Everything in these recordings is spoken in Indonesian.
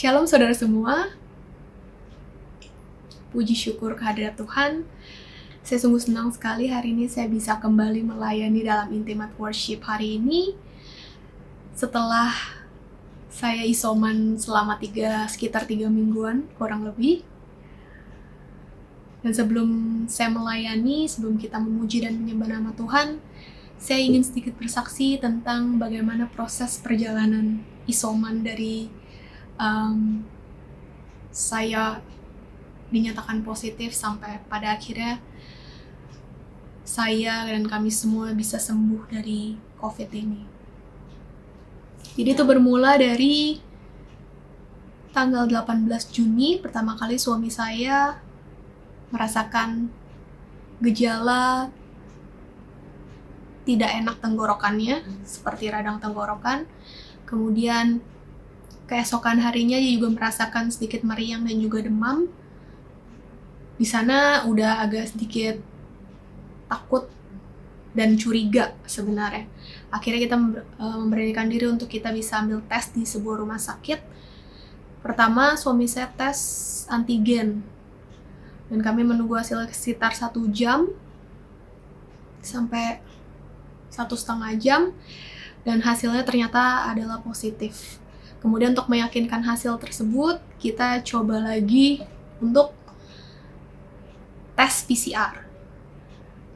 Shalom saudara semua, puji syukur kehadirat Tuhan. Saya sungguh senang sekali hari ini saya bisa kembali melayani dalam Intimate Worship hari ini. Setelah saya isoman selama sekitar 3 mingguan kurang lebih. Dan sebelum saya melayani, sebelum kita memuji dan menyembah nama Tuhan, saya ingin sedikit bersaksi tentang bagaimana proses perjalanan isoman dari saya dinyatakan positif sampai pada akhirnya saya dan kami semua bisa sembuh dari COVID ini. Jadi itu bermula dari tanggal 18 Juni, pertama kali suami saya merasakan gejala tidak enak tenggorokannya, seperti radang tenggorokan. Kemudian keesokan harinya dia juga merasakan sedikit meriang dan juga demam. Di sana udah agak sedikit takut dan curiga sebenarnya. Akhirnya kita memberanikan diri untuk kita bisa ambil tes di sebuah rumah sakit. Pertama, suami saya tes antigen. Dan kami menunggu hasil sekitar 1 jam sampai 1,5 jam. Dan hasilnya ternyata adalah positif. Kemudian untuk meyakinkan hasil tersebut, kita coba lagi untuk tes PCR.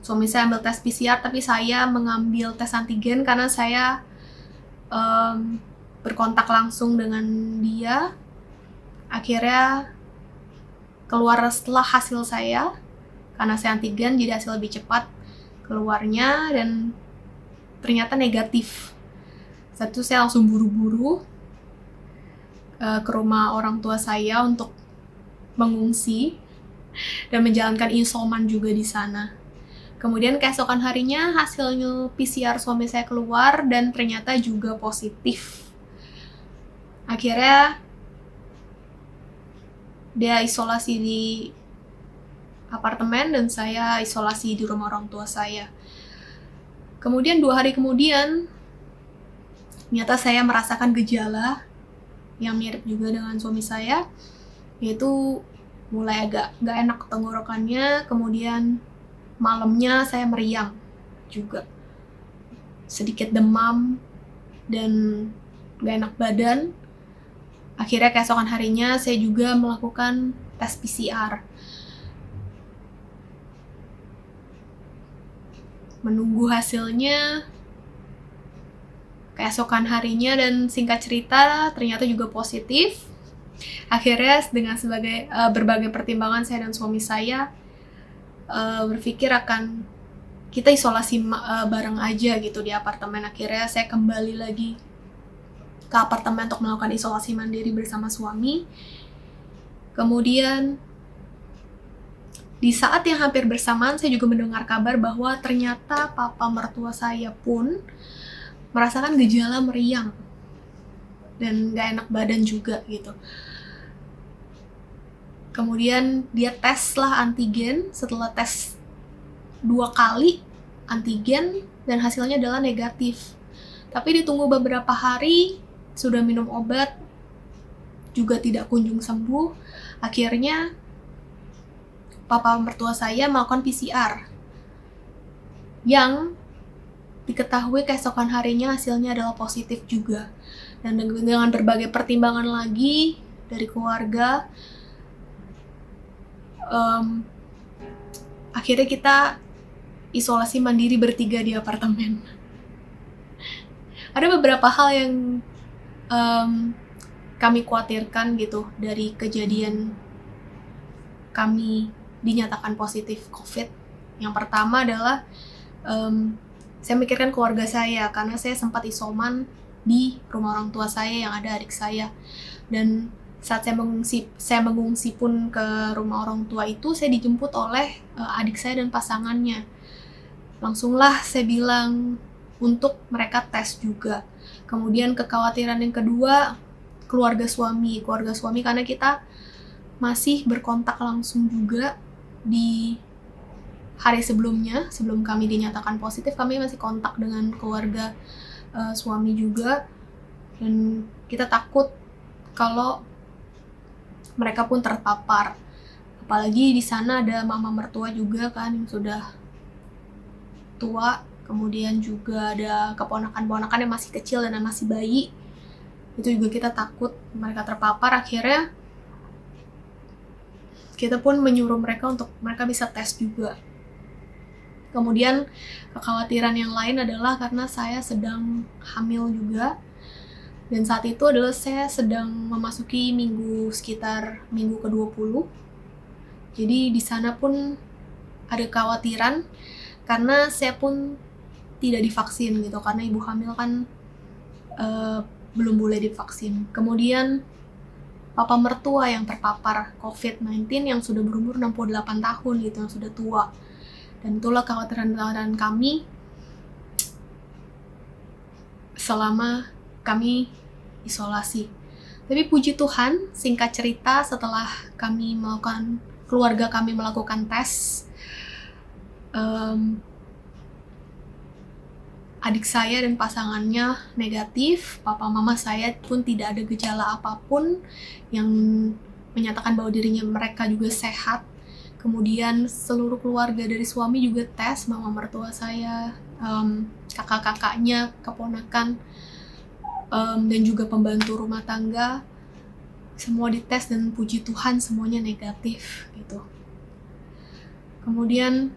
Suami saya ambil tes PCR, tapi saya mengambil tes antigen karena saya berkontak langsung dengan dia. Akhirnya keluar setelah hasil saya, karena saya antigen jadi hasil lebih cepat keluarnya dan ternyata negatif. Saat itu saya langsung buru-buru ke rumah orang tua saya untuk mengungsi dan menjalankan isoman juga di sana. Kemudian keesokan harinya hasilnya PCR suami saya keluar dan ternyata juga positif. Akhirnya dia isolasi di apartemen dan saya isolasi di rumah orang tua saya. Kemudian 2 hari kemudian ternyata saya merasakan gejala yang mirip juga dengan suami saya, yaitu mulai agak gak enak tenggorokannya, kemudian malamnya saya meriang juga, sedikit demam dan gak enak badan. Akhirnya keesokan harinya saya juga melakukan tes PCR. Menunggu hasilnya keesokan harinya dan singkat cerita ternyata juga positif. Akhirnya dengan berbagai pertimbangan saya dan suami saya berpikir akan kita isolasi bareng aja gitu di apartemen. Akhirnya saya kembali lagi ke apartemen untuk melakukan isolasi mandiri bersama suami. Kemudian di saat yang hampir bersamaan saya juga mendengar kabar bahwa ternyata papa mertua saya pun merasakan gejala meriang dan gak enak badan juga gitu. Kemudian dia tes lah antigen. Setelah tes 2 kali antigen dan hasilnya adalah negatif. Tapi ditunggu beberapa hari, sudah minum obat, juga tidak kunjung sembuh. Akhirnya papa mertua saya melakukan PCR yang diketahui keesokan harinya hasilnya adalah positif juga. Dan dengan berbagai pertimbangan lagi dari keluarga, akhirnya kita isolasi mandiri bertiga di apartemen. Ada beberapa hal yang kami khawatirkan gitu dari kejadian kami dinyatakan positif COVID. Yang pertama adalah saya mikirkan keluarga saya, karena saya sempat isoman di rumah orang tua saya yang ada adik saya. Dan saat saya mengungsi pun ke rumah orang tua itu, saya dijemput oleh adik saya dan pasangannya. Langsunglah saya bilang untuk mereka tes juga. Kemudian kekhawatiran yang kedua, keluarga suami karena kita masih berkontak langsung juga di hari sebelumnya. Sebelum kami dinyatakan positif, kami masih kontak dengan keluarga suami juga, dan kita takut kalau mereka pun terpapar. Apalagi di sana ada mama mertua juga kan yang sudah tua, kemudian juga ada keponakan-ponakan yang masih kecil dan masih bayi. Itu juga kita takut mereka terpapar. Akhirnya kita pun menyuruh mereka untuk mereka bisa tes juga. Kemudian kekhawatiran yang lain adalah karena saya sedang hamil juga, dan saat itu adalah saya sedang memasuki sekitar minggu ke-20. Jadi di sana pun ada kekhawatiran karena saya pun tidak divaksin gitu, karena ibu hamil kan belum boleh divaksin. Kemudian papa mertua yang terpapar COVID-19 yang sudah berumur 68 tahun gitu, yang sudah tua. Dan itulah kekhawatiran kami selama kami isolasi. Tapi puji Tuhan, singkat cerita, setelah keluarga kami melakukan tes, adik saya dan pasangannya negatif, papa mama saya pun tidak ada gejala apapun yang menyatakan bahwa mereka juga sehat. Kemudian seluruh keluarga dari suami juga tes, mama mertua saya, kakak-kakaknya, keponakan, dan juga pembantu rumah tangga, semua dites dan puji Tuhan semuanya negatif gitu. Kemudian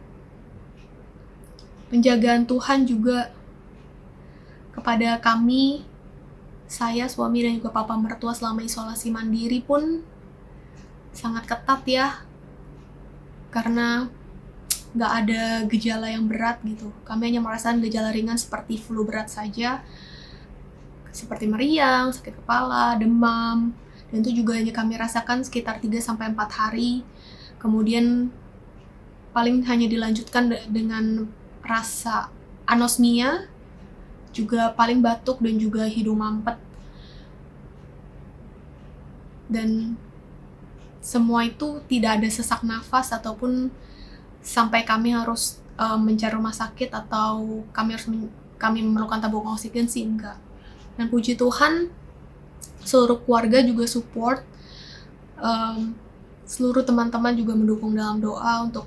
penjagaan Tuhan juga kepada kami, saya, suami, dan juga papa mertua selama isolasi mandiri pun sangat ketat ya, karena nggak ada gejala yang berat gitu. Kami hanya merasakan gejala ringan seperti flu berat saja, seperti meriang, sakit kepala, demam, dan itu juga hanya kami rasakan sekitar 3-4 hari. Kemudian paling hanya dilanjutkan dengan rasa anosmia, juga paling batuk dan juga hidung mampet. Dan semua itu tidak ada sesak nafas ataupun sampai kami harus mencari rumah sakit atau kami memerlukan tabung oksigen sih, enggak. Dan puji Tuhan, seluruh keluarga juga support, seluruh teman-teman juga mendukung dalam doa untuk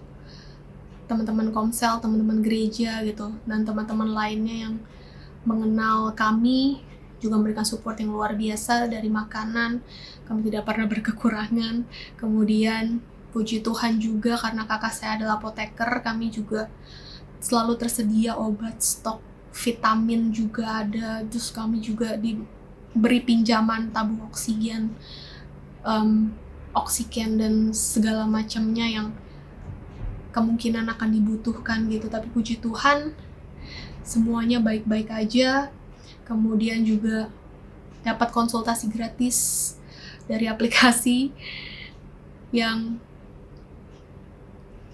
teman-teman komsel, teman-teman gereja gitu, dan teman-teman lainnya yang mengenal kami juga memberikan support yang luar biasa. Dari makanan, kami tidak pernah berkekurangan. Kemudian puji Tuhan juga karena kakak saya adalah apoteker, kami juga selalu tersedia obat, stok vitamin juga ada. Terus kami juga diberi pinjaman tabung oksigen, dan segala macamnya yang kemungkinan akan dibutuhkan gitu. Tapi puji Tuhan semuanya baik-baik aja. Kemudian juga dapat konsultasi gratis dari aplikasi yang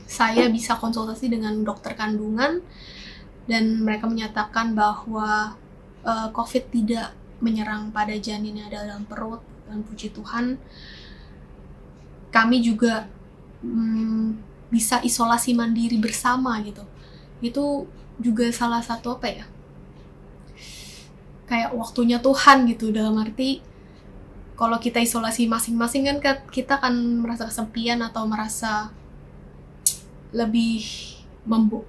saya bisa konsultasi dengan dokter kandungan, dan mereka menyatakan bahwa COVID tidak menyerang pada janin yang ada dalam perut. Dan puji Tuhan kami juga bisa isolasi mandiri bersama gitu. Itu juga salah satu kayak waktunya Tuhan gitu, dalam arti kalau kita isolasi masing-masing kan kita akan merasa kesepian atau merasa lebih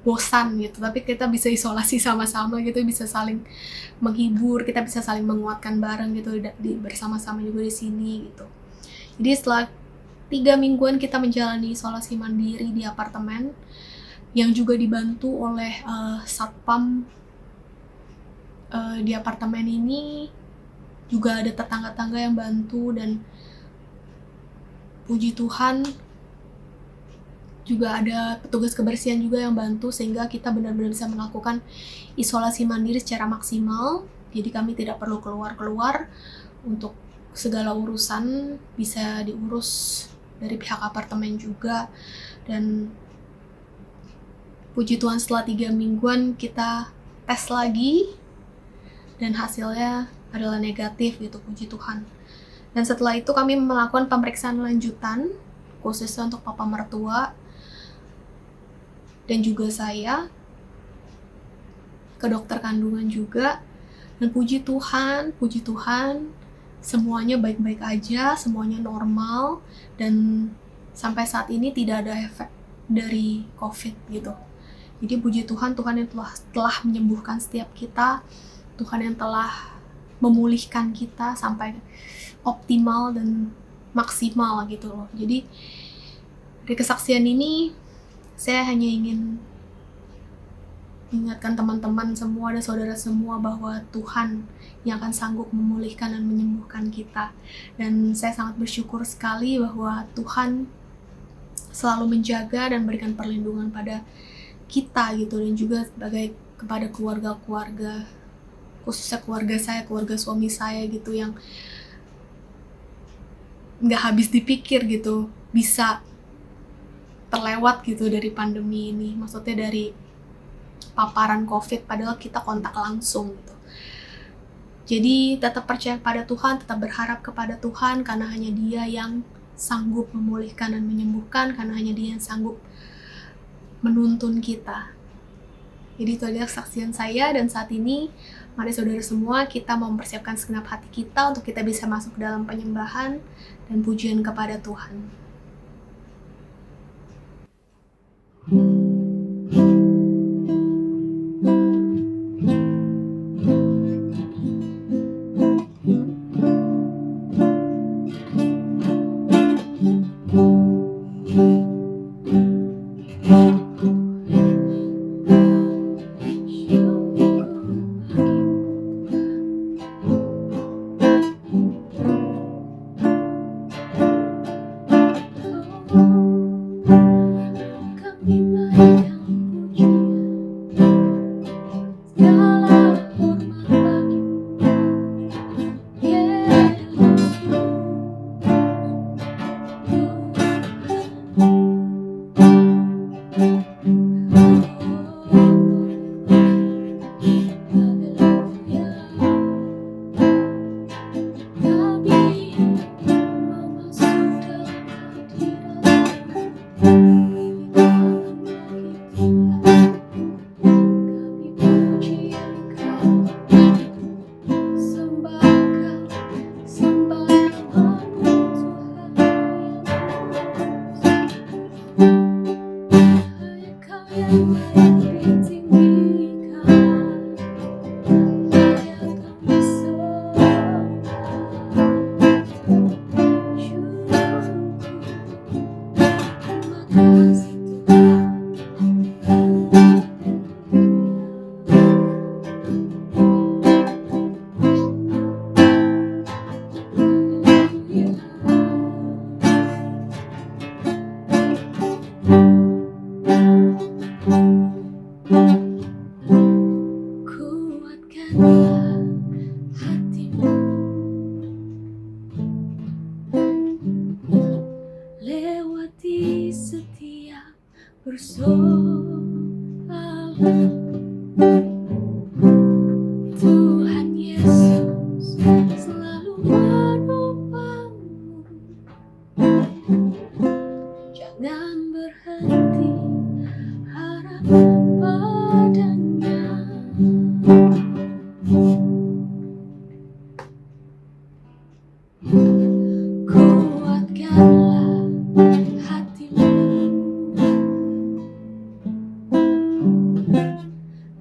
bosan gitu. Tapi kita bisa isolasi sama-sama gitu, bisa saling menghibur, kita bisa saling menguatkan bareng gitu bersama-sama juga di sini gitu. Jadi setelah 3 mingguan kita menjalani isolasi mandiri di apartemen yang juga dibantu oleh satpam di apartemen ini, juga ada tetangga-tetangga yang bantu, dan puji Tuhan juga ada petugas kebersihan juga yang bantu sehingga kita benar-benar bisa melakukan isolasi mandiri secara maksimal. Jadi kami tidak perlu keluar-keluar, untuk segala urusan bisa diurus dari pihak apartemen juga. Dan puji Tuhan setelah 3 mingguan kita tes lagi dan hasilnya adalah negatif gitu, puji Tuhan. Dan setelah itu kami melakukan pemeriksaan lanjutan khususnya untuk papa mertua dan juga saya ke dokter kandungan juga. Dan puji Tuhan semuanya baik-baik aja, semuanya normal, dan sampai saat ini tidak ada efek dari COVID gitu. Jadi puji Tuhan, Tuhan yang telah menyembuhkan setiap kita, Tuhan yang telah memulihkan kita sampai optimal dan maksimal gitu loh. Jadi dari kesaksian ini saya hanya ingin ingatkan teman-teman semua dan saudara semua bahwa Tuhan yang akan sanggup memulihkan dan menyembuhkan kita. Dan saya sangat bersyukur sekali bahwa Tuhan selalu menjaga dan berikan perlindungan pada kita gitu, dan juga sebagai kepada keluarga-keluarga, khususnya keluarga saya, keluarga suami saya gitu, yang nggak habis dipikir gitu bisa terlewat gitu dari pandemi ini, maksudnya dari paparan COVID, padahal kita kontak langsung gitu. Jadi tetap percaya pada Tuhan, tetap berharap kepada Tuhan, karena hanya Dia yang sanggup memulihkan dan menyembuhkan, karena hanya Dia yang sanggup menuntun kita. Jadi itu adalah kesaksian saya, dan saat ini mari saudara semua kita mempersiapkan segenap hati kita untuk kita bisa masuk dalam penyembahan dan pujian kepada Tuhan. Tuhan Yesus selalu menopangmu, jangan berhenti harap padanya. Kuatkanlah hatimu,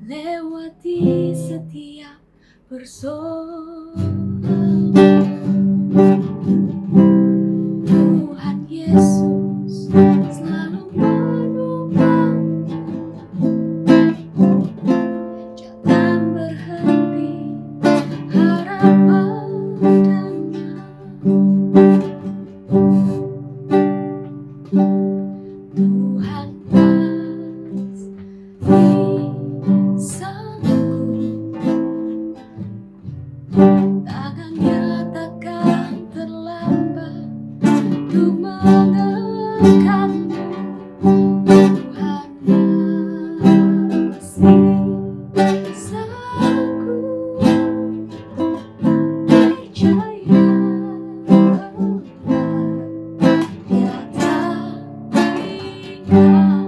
lewati setiap persoalan. Tuhan Yesus selalu menopangmu, jangan berhenti harap padanya. Tuhan pasti sanggup, tangannya takkan terlambat untuk mengangkatmu. Tuhan pasti sanggup, percayalah, Dia tak tinggal.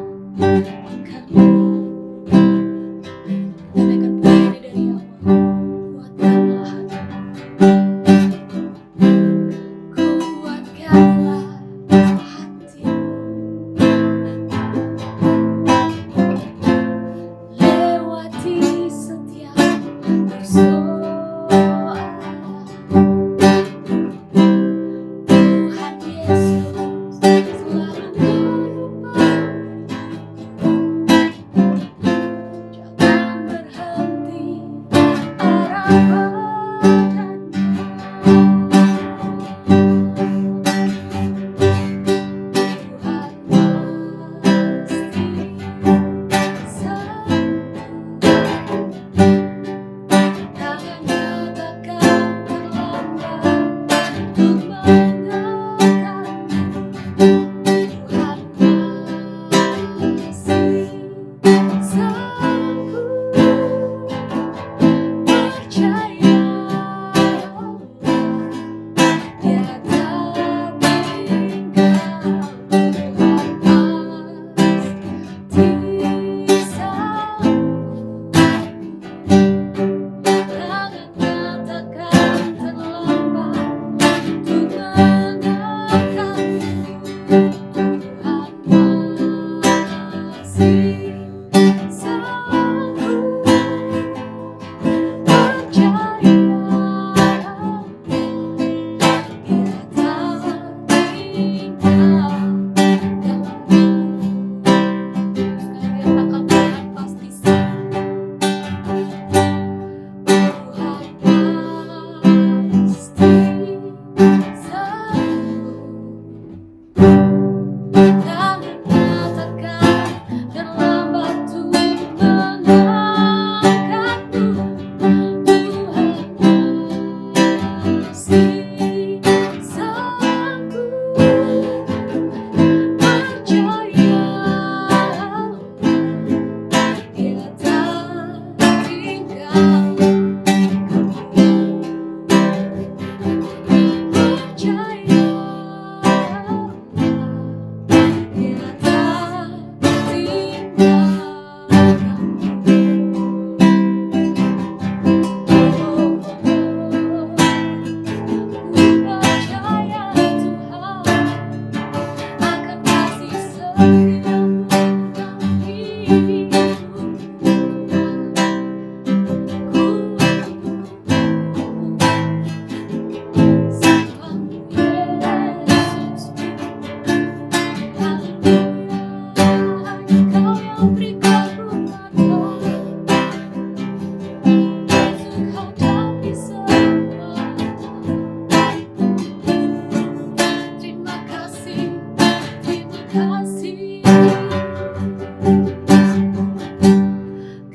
kasih.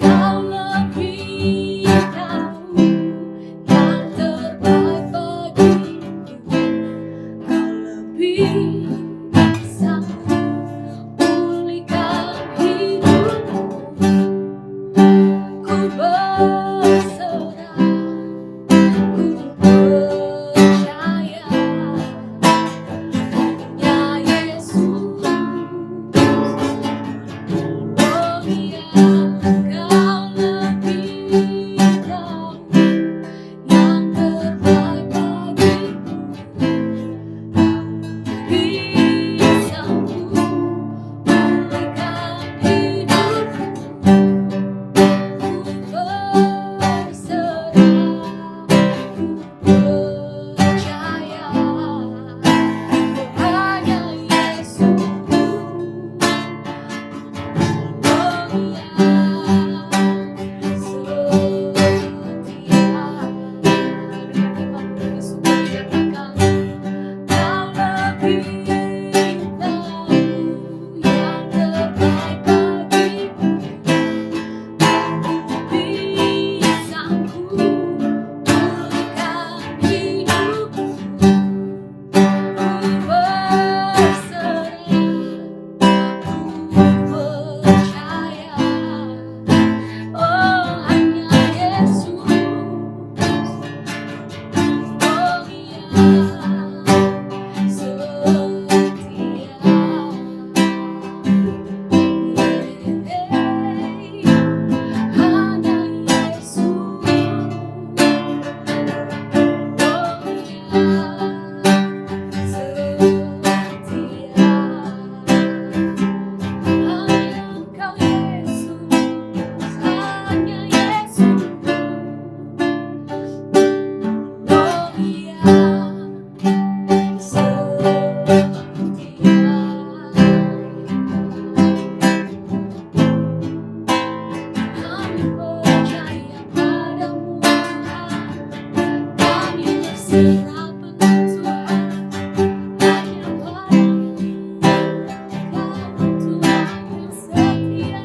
Kau lebih tahu yang terbaik bagiku. Kau lebih sanggup pulihkan hidupku. Ku berserah, ku percaya. Ya Yesus, oh ya, Kau lebih tahu yang terbaik bagiku. Bisa ku pulihkan hidupku. Ku berserah, ku percaya. Hanya Yesus, oh ya, setia. Dengan firman Yesus dikatakan, Kau lebih tahu yang terbaik bagiku. Bisa ku pulihkan hidupku. Ku berserah, ku percaya. Oh, hanya Yesus, oh ya, setia. Hanya Yesus, oh kami percaya padamu Tuhan, kami berserah penuh Tuhan, hanya padamu Kau Tuhan yang setia,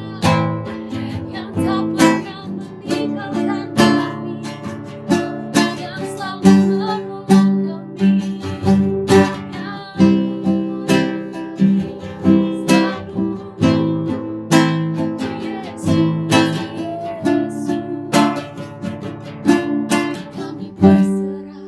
yang tak pernah meninggalkan kami, yang selalu menolong kami, kami berserah,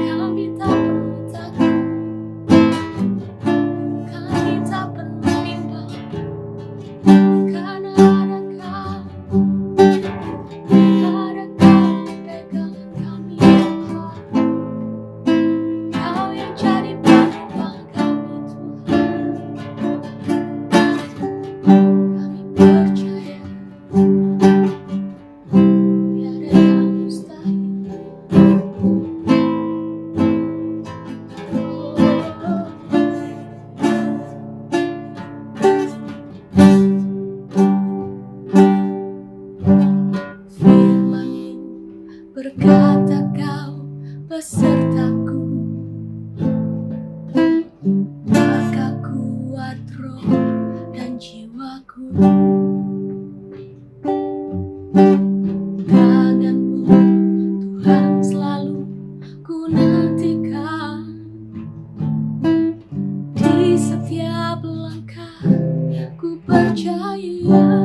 kami tak perlu takut, kami tak perlu bimbang, karena ada Kau, ada Kau pegangan kami Tuhan. Kau yang jadi penolong kami Tuhan. Kami percaya tiada yang mustahil. Firman-Mu berkata Kau besertaku, maka kuat roh dan jiwaku. Tangan-Mu Tuhan selalu ku nantikan, di setiap langkah ku percaya.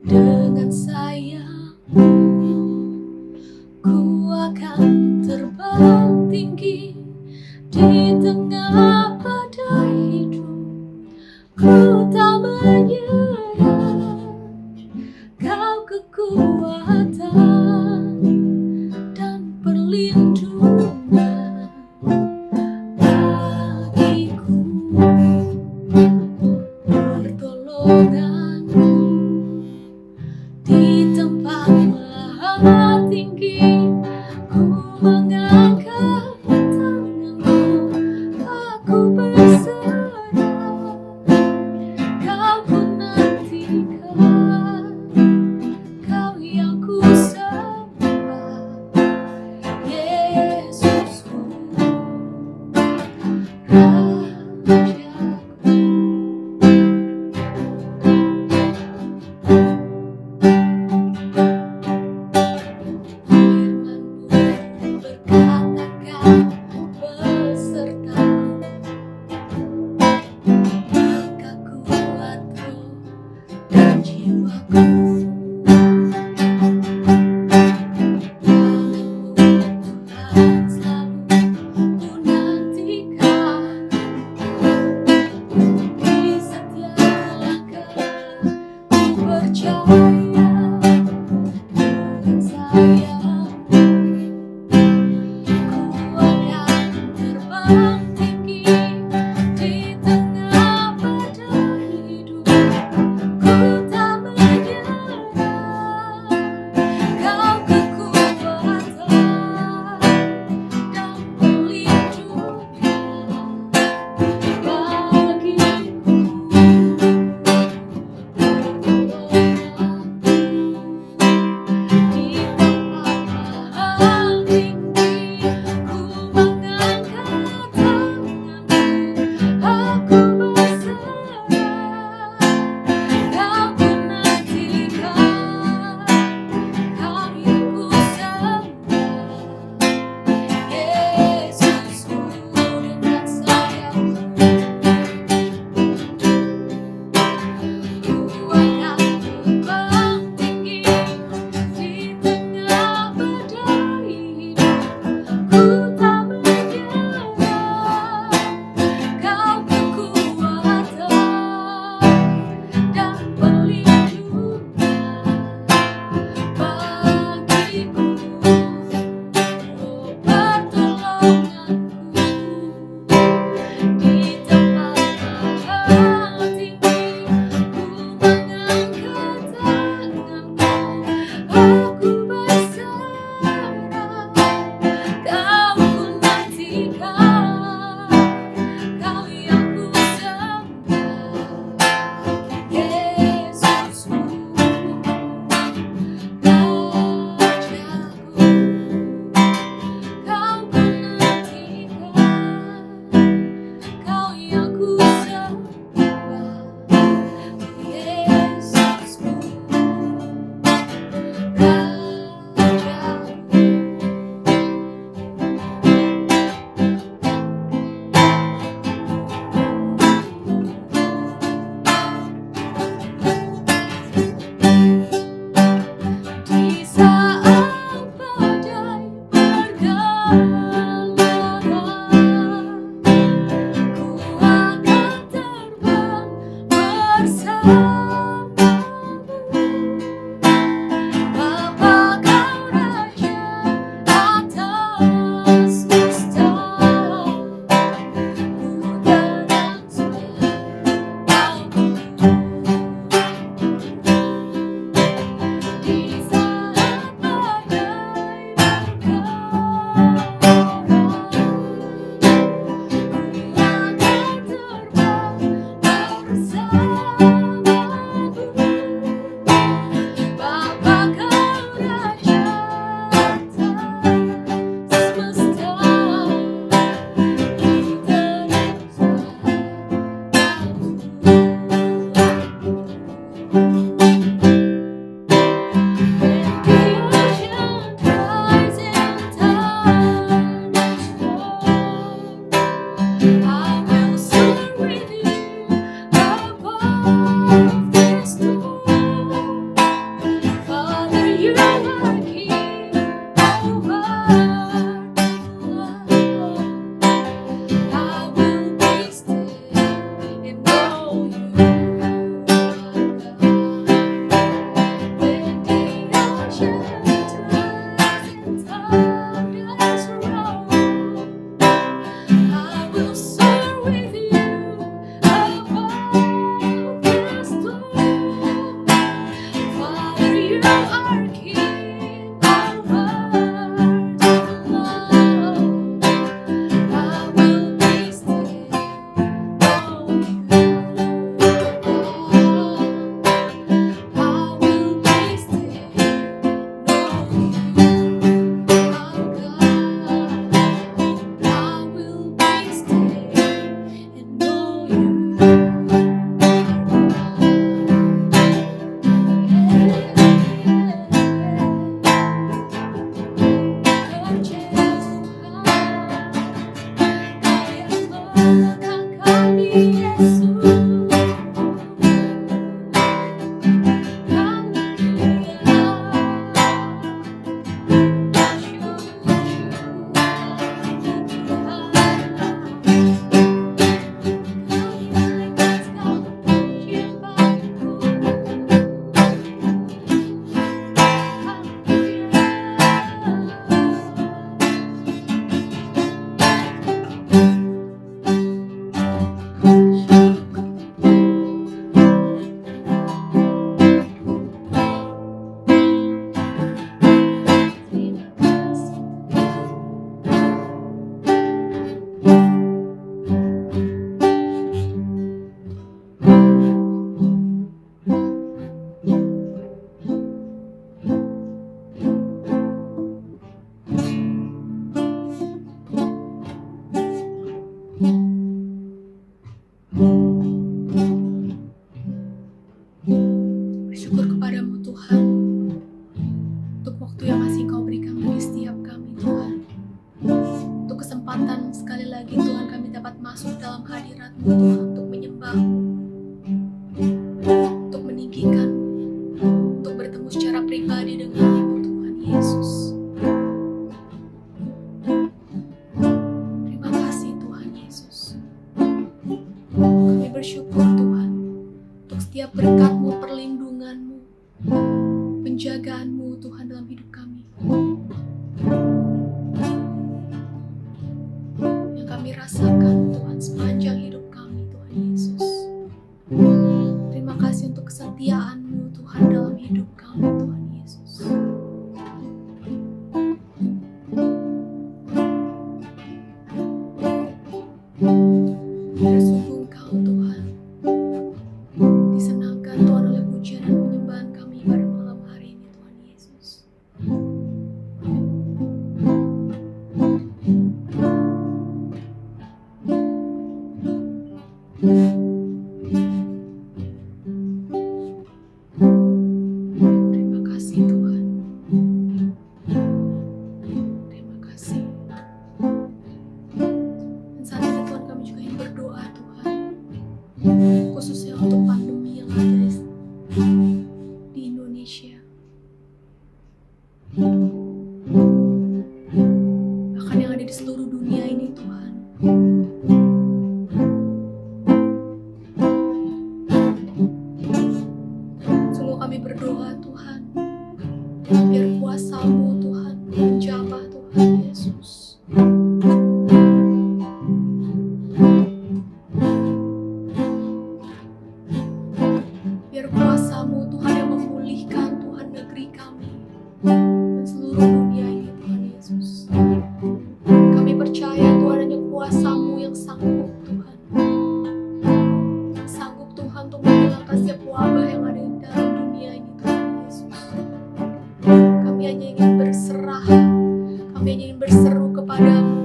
Dengan sayang-Mu ku akan terbang tinggi di tengah badai hidup. Ku tak menyerah, Kau kekuatan dan perlindungan bagiku. Pertolongan-Mu di tempat maha tinggi, ku katakan besertaku, maka kuat roh dan jiwaku. Tuhan selalu ku nantikan, di setiap langkah ku percaya dengan sayang-Mu. Ku akan terbang tinggi di tengah badai hidup. Ku tak menyerah, Kau kekuatan kesempatan sekali lagi Tuhan kami dapat masuk dalam hadirat-Mu Tuhan untuk menyembah-Mu, untuk meninggikan-Mu, untuk bertemu secara pribadi dengan-Mu Tuhan Yesus. Terima kasih Tuhan Yesus. Kami bersyukur Tuhan untuk setiap berkat-Mu, perlindungan-Mu, penjagaan-Mu Tuhan dalam hidup kami. Yang kami rasakan Tuhan sepanjang hidup kami Tuhan Yesus. Terima kasih untuk kesetiaan-Mu Tuhan dalam hidup kami Tuhan Yesus. Biar sungguh Engkau Tuhan disenangkan Tuhan oleh pujian dan penyembahan kami pada malam hari ini Tuhan Yesus. Terima kasih Tuhan. Terima kasih. Dan saat ini Tuhan kami juga ingin berdoa Tuhan, khususnya untuk pandemi yang ada di Indonesia, bahkan yang ada di seluruh dunia ini Tuhan. Sungguh kami berdoa Tuhan, biar kuasa-Mu Tuhan menjamah Tuhan Yesus. Biar kuasa-Mu Tuhan yang memulihkan Tuhan negeri kami dan seluruh dunia ini Tuhan Yesus. Kami percaya Tuhan hanya kuasa-Mu yang sanggup Tuhan. Sanggup Tuhan untuk menghilangkan setiap wabah yang ada di dalam dunia ini Tuhan Yesus. Kami hanya ingin berserah, kami hanya ingin berseru kepada-Mu